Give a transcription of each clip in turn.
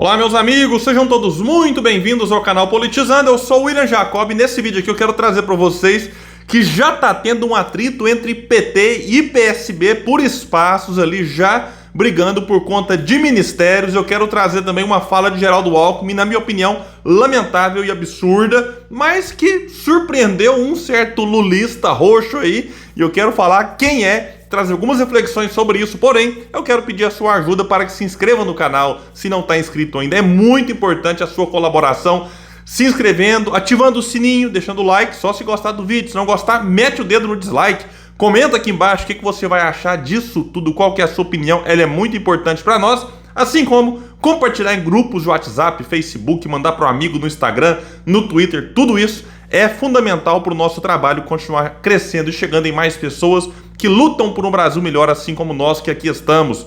Olá, meus amigos, sejam todos muito bem-vindos ao canal Politizando. Eu sou o William Jacob e nesse vídeo aqui eu quero trazer para vocês que já tá tendo um atrito entre PT e PSB por espaços ali, já brigando por conta de ministérios. Eu quero trazer também uma fala de Geraldo Alckmin, na minha opinião, lamentável e absurda, mas que surpreendeu um certo lulista roxo aí, e eu quero falar quem é, trazer algumas reflexões sobre isso. Porém, eu quero pedir a sua ajuda para que se inscreva no canal, se não está inscrito ainda. É muito importante a sua colaboração, se inscrevendo, ativando o sininho, deixando o like, só se gostar do vídeo. Se não gostar, mete o dedo no dislike. Comenta aqui embaixo o que você vai achar disso tudo, qual que é a sua opinião, ela é muito importante para nós. Assim como compartilhar em grupos de WhatsApp, Facebook, mandar para um amigo no Instagram, no Twitter, tudo isso é fundamental para o nosso trabalho continuar crescendo e chegando em mais pessoas que lutam por um Brasil melhor, assim como nós que aqui estamos.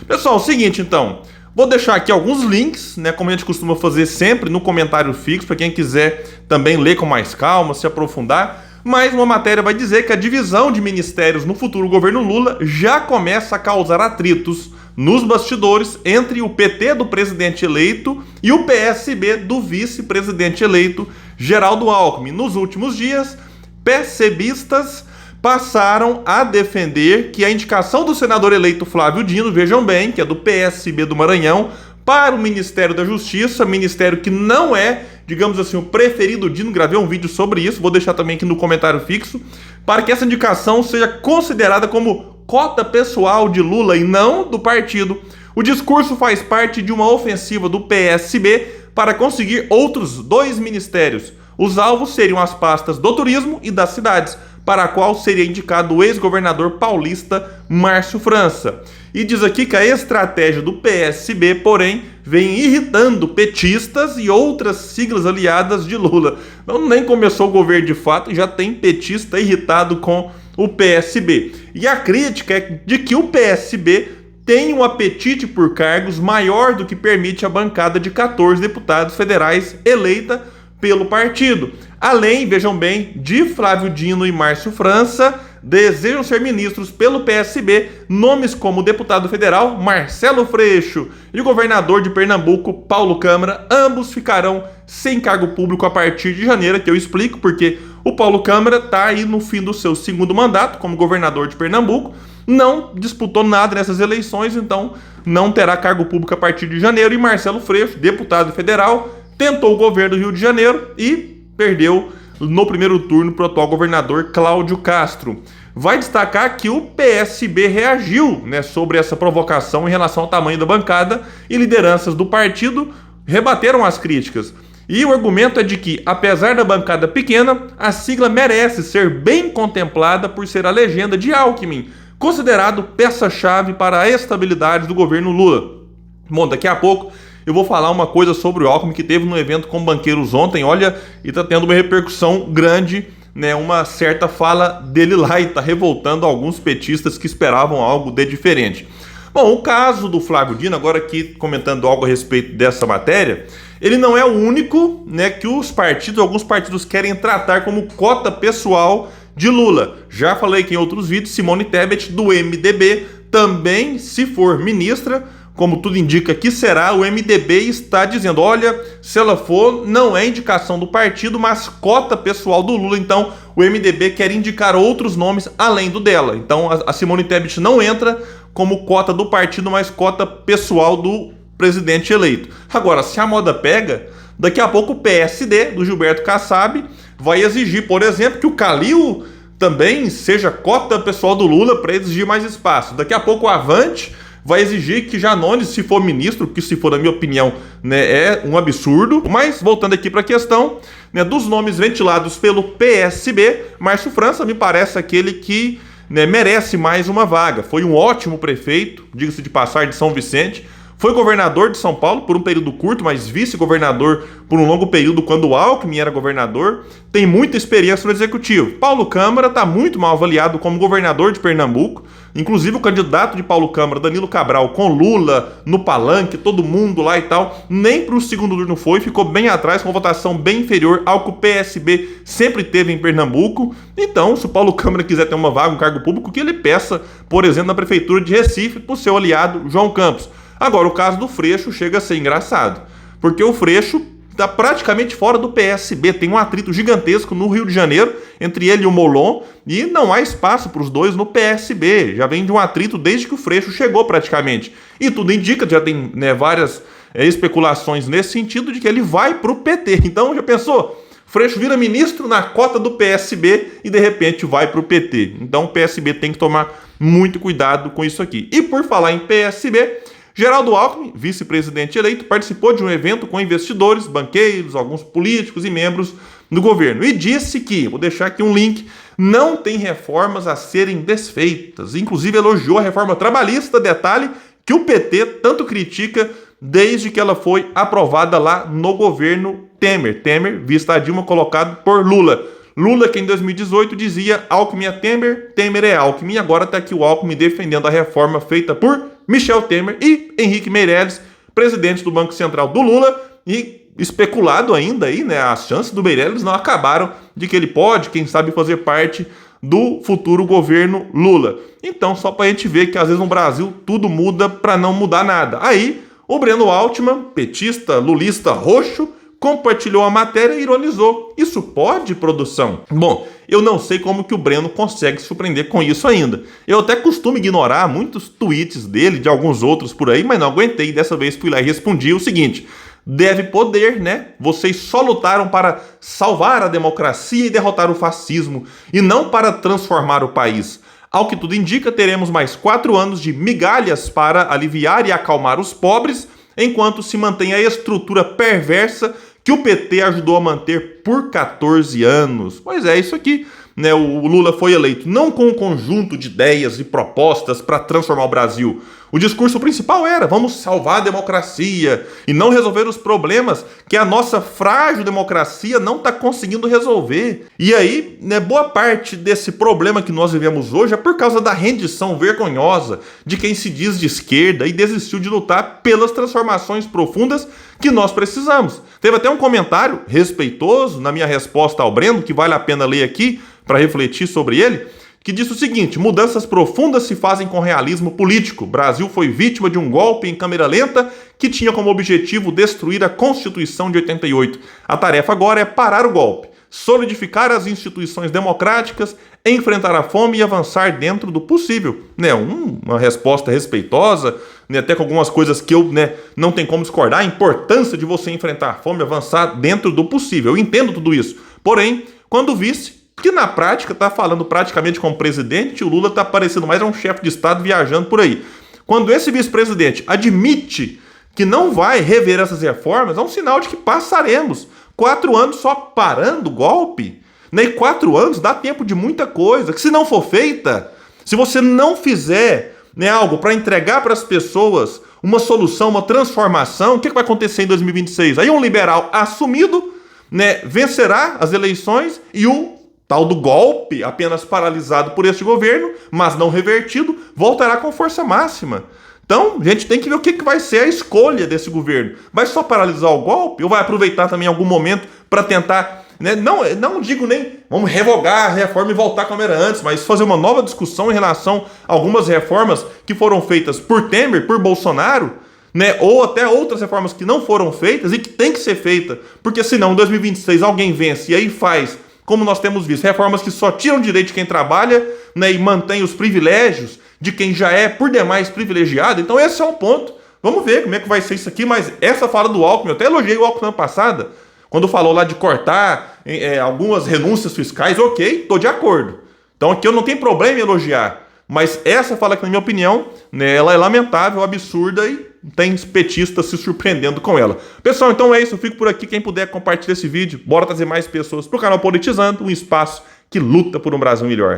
Pessoal, é o seguinte então, vou deixar aqui alguns links, né, como a gente costuma fazer sempre, no comentário fixo, para quem quiser também ler com mais calma, se aprofundar. Mas uma matéria vai dizer que a divisão de ministérios no futuro governo Lula já começa a causar atritos nos bastidores entre o PT do presidente eleito e o PSB do vice-presidente eleito Geraldo Alckmin. Nos últimos dias, PSBistas passaram a defender que a indicação do senador eleito Flávio Dino, vejam bem, que é do PSB do Maranhão, para o Ministério da Justiça, ministério que não é, digamos assim, o preferido do Dino. Gravei um vídeo sobre isso, vou deixar também aqui no comentário fixo, para que essa indicação seja considerada como cota pessoal de Lula e não do partido. O discurso faz parte de uma ofensiva do PSB para conseguir outros 2 ministérios. Os alvos seriam as pastas do turismo e das cidades, para a qual seria indicado o ex-governador paulista Márcio França. E diz aqui que a estratégia do PSB, porém, vem irritando petistas e outras siglas aliadas de Lula. Então nem começou o governo de fato e já tem petista irritado com o PSB. E a crítica é de que o PSB tem um apetite por cargos maior do que permite a bancada de 14 deputados federais eleita pelo partido. Além, vejam bem, de Flávio Dino e Márcio França, desejam ser ministros pelo PSB nomes como o deputado federal Marcelo Freixo e o governador de Pernambuco, Paulo Câmara. Ambos ficarão sem cargo público a partir de janeiro, que eu explico porque o Paulo Câmara está aí no fim do seu segundo mandato como governador de Pernambuco, não disputou nada nessas eleições, então não terá cargo público a partir de janeiro. E Marcelo Freixo, deputado federal, tentou o governo do Rio de Janeiro e perdeu no primeiro turno para o atual governador Cláudio Castro. Vai destacar que o PSB reagiu, né, sobre essa provocação em relação ao tamanho da bancada, e lideranças do partido rebateram as críticas. E o argumento é de que, apesar da bancada pequena, a sigla merece ser bem contemplada por ser a legenda de Alckmin, considerado peça-chave para a estabilidade do governo Lula. Bom, daqui a pouco eu vou falar uma coisa sobre o Alckmin que teve no evento com banqueiros ontem, olha, e tá tendo uma repercussão grande, né, uma certa fala dele lá, e tá revoltando alguns petistas que esperavam algo de diferente. Bom, o caso do Flávio Dino, agora aqui comentando algo a respeito dessa matéria, ele não é o único, né, que alguns partidos querem tratar como cota pessoal de Lula. Já falei que em outros vídeos, Simone Tebet, do MDB, também, se for ministra, como tudo indica que será, o MDB está dizendo, olha, se ela for, não é indicação do partido, mas cota pessoal do Lula. Então, o MDB quer indicar outros nomes além do dela. Então, a Simone Tebet não entra como cota do partido, mas cota pessoal do presidente eleito. Agora, se a moda pega, daqui a pouco o PSD, do Gilberto Kassab, vai exigir, por exemplo, que o Calil também seja cota pessoal do Lula para exigir mais espaço. Daqui a pouco o Avante vai exigir que Janones, se for ministro, que se for, na minha opinião, né, é um absurdo. Mas, voltando aqui para a questão, né, dos nomes ventilados pelo PSB, Márcio França me parece aquele que, né, merece mais uma vaga. Foi um ótimo prefeito, diga-se de passagem, de São Vicente. Foi governador de São Paulo por um período curto, mas vice-governador por um longo período quando o Alckmin era governador. Tem muita experiência no executivo. Paulo Câmara está muito mal avaliado como governador de Pernambuco. Inclusive o candidato de Paulo Câmara, Danilo Cabral, com Lula no palanque, todo mundo lá e tal, nem para o segundo turno foi, ficou bem atrás, com uma votação bem inferior ao que o PSB sempre teve em Pernambuco. Então, se o Paulo Câmara quiser ter uma vaga, um cargo público, que ele peça, por exemplo, na prefeitura de Recife, para o seu aliado João Campos. Agora, o caso do Freixo chega a ser engraçado, porque o Freixo está praticamente fora do PSB, tem um atrito gigantesco no Rio de Janeiro entre ele e o Molon, e não há espaço para os dois no PSB, já vem de um atrito desde que o Freixo chegou praticamente, e tudo indica, já tem, né, várias especulações nesse sentido de que ele vai para o PT. Então, já pensou? Freixo vira ministro na cota do PSB e de repente vai para o PT. Então o PSB tem que tomar muito cuidado com isso aqui. E por falar em PSB, Geraldo Alckmin, vice-presidente eleito, participou de um evento com investidores, banqueiros, alguns políticos e membros do governo. E disse que, vou deixar aqui um link, não tem reformas a serem desfeitas. Inclusive elogiou a reforma trabalhista, detalhe que o PT tanto critica desde que ela foi aprovada lá no governo Temer. Temer, vista a Dilma, colocado por Lula. Lula, que em 2018 dizia Alckmin é Temer, Temer é Alckmin. Agora está aqui o Alckmin defendendo a reforma feita por Michel Temer e Henrique Meirelles, presidente do Banco Central do Lula, e especulado ainda aí, né, as chances do Meirelles não acabaram de que ele pode, quem sabe, fazer parte do futuro governo Lula. Então, só para a gente ver que às vezes no Brasil tudo muda para não mudar nada. Aí, o Breno Altman, petista, lulista roxo, compartilhou a matéria e ironizou. Isso pode, produção? Bom, eu não sei como que o Breno consegue se surpreender com isso ainda. Eu até costumo ignorar muitos tweets dele, de alguns outros por aí, mas não aguentei. Dessa vez fui lá e respondi o seguinte: deve poder, né? Vocês só lutaram para salvar a democracia e derrotar o fascismo, e não para transformar o país. Ao que tudo indica, teremos mais 4 anos de migalhas para aliviar e acalmar os pobres, enquanto se mantém a estrutura perversa que o PT ajudou a manter por 14 anos. Pois é, isso aqui, né? O Lula foi eleito não com um conjunto de ideias e propostas para transformar o Brasil. O discurso principal era: vamos salvar a democracia e não resolver os problemas que a nossa frágil democracia não está conseguindo resolver. E aí, né, boa parte desse problema que nós vivemos hoje é por causa da rendição vergonhosa de quem se diz de esquerda e desistiu de lutar pelas transformações profundas que nós precisamos. Teve até um comentário respeitoso na minha resposta ao Breno, que vale a pena ler aqui para refletir sobre ele, que disse o seguinte: mudanças profundas se fazem com realismo político. O Brasil foi vítima de um golpe em câmera lenta que tinha como objetivo destruir a Constituição de 88. A tarefa agora é parar o golpe, solidificar as instituições democráticas, enfrentar a fome e avançar dentro do possível. Né, uma resposta respeitosa, né, até com algumas coisas que eu, né, não tenho como discordar. A importância de você enfrentar a fome e avançar dentro do possível. Eu entendo tudo isso. Porém, quando vice, que na prática está falando praticamente como presidente, o Lula está parecendo mais um chefe de Estado viajando por aí. Quando esse vice-presidente admite que não vai rever essas reformas, é um sinal de que passaremos 4 anos só parando o golpe. Né? E 4 anos dá tempo de muita coisa, que se não for feita, se você não fizer, né, algo para entregar para as pessoas uma solução, uma transformação, o que vai acontecer em 2026? Aí um liberal assumido, né, vencerá as eleições e o tal do golpe, apenas paralisado por este governo, mas não revertido, voltará com força máxima. Então, a gente tem que ver o que vai ser a escolha desse governo. Vai só paralisar o golpe ou vai aproveitar também algum momento para tentar, né, não digo nem vamos revogar a reforma e voltar como era antes, mas fazer uma nova discussão em relação a algumas reformas que foram feitas por Temer, por Bolsonaro, né, ou até outras reformas que não foram feitas e que tem que ser feita, porque senão em 2026 alguém vence e aí faz, como nós temos visto, reformas que só tiram direito de quem trabalha, né, e mantém os privilégios de quem já é por demais privilegiado. Então esse é um ponto. Vamos ver como é que vai ser isso aqui, mas essa fala do Alckmin, eu até elogiei o Alckmin na ano passada, quando falou lá de cortar algumas renúncias fiscais, ok, estou de acordo. Então aqui eu não tenho problema em elogiar. Mas essa fala que, na minha opinião, né, ela é lamentável, absurda e tem petistas se surpreendendo com ela. Pessoal, então é isso. Eu fico por aqui. Quem puder, compartilhar esse vídeo. Bora trazer mais pessoas para o canal Politizando, um espaço que luta por um Brasil melhor.